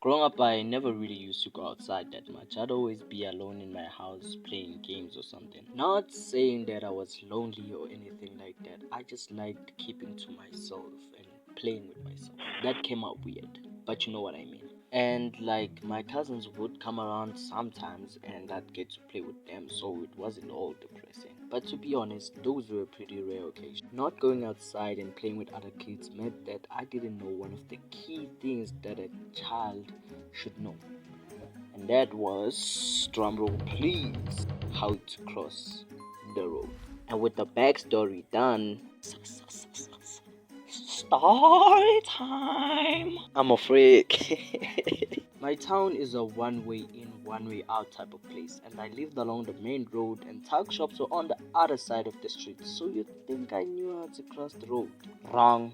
Growing up, I never really used to go outside that much. I'd always be alone in my house playing games or something. Not saying that I was lonely or anything like that. I just liked keeping to myself and playing with myself. That came out weird, but you know what I mean. And like my cousins would come around sometimes and I'd get to play with them, so it wasn't all depressing. But to be honest, those were pretty rare occasions. Not going outside and playing with other kids meant that I didn't know one of the key things that a child should know, and that was, drumroll please, how to cross the road. And with the backstory done, story time. I'm a freak. My town is a one way in, one way out type of place, and I lived along the main road, and tuck shops were on the other side of the street. So you'd think I knew how to cross the road. Wrong,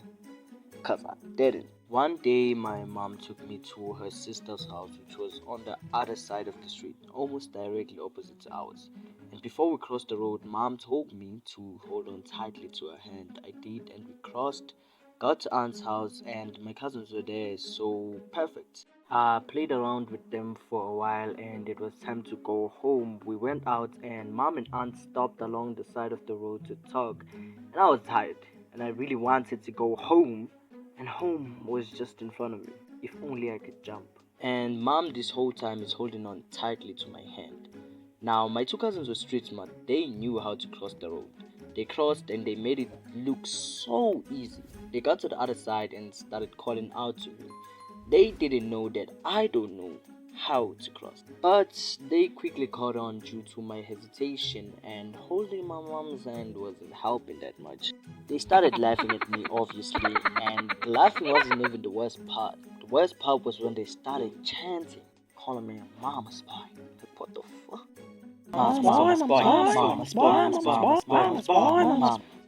cause I didn't. One day, my mom took me to her sister's house, which was on the other side of the street, almost directly opposite to ours. And before we crossed the road, mom told me to hold on tightly to her hand. I did, and we crossed, got to aunt's house, and my cousins were there, so perfect. I played around with them for a while, and it was time to go home. We went out, and mom and aunt stopped along the side of the road to talk, and I was tired, and I really wanted to go home, and home was just in front of me. If only I could jump. And mom, this whole time, is holding on tightly to my hand. Now, my two cousins were street smart. They knew how to cross the road. They crossed and they made it look so easy. They got to the other side and started calling out to me. They didn't know that I don't know how to cross. But they quickly caught on due to my hesitation, and holding my mom's hand wasn't helping that much. They started laughing at me, obviously, and laughing wasn't even the worst part. The worst part was when they started chanting, calling me a mama spy. Like, what the fuck?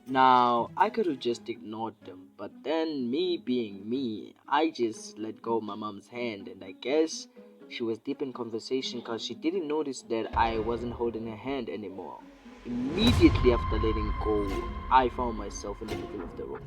Now, I could have just ignored them, but then me being me, I just let go of my mom's hand, and I guess she was deep in conversation because she didn't notice that I wasn't holding her hand anymore. Immediately after letting go, I found myself in the middle of the road.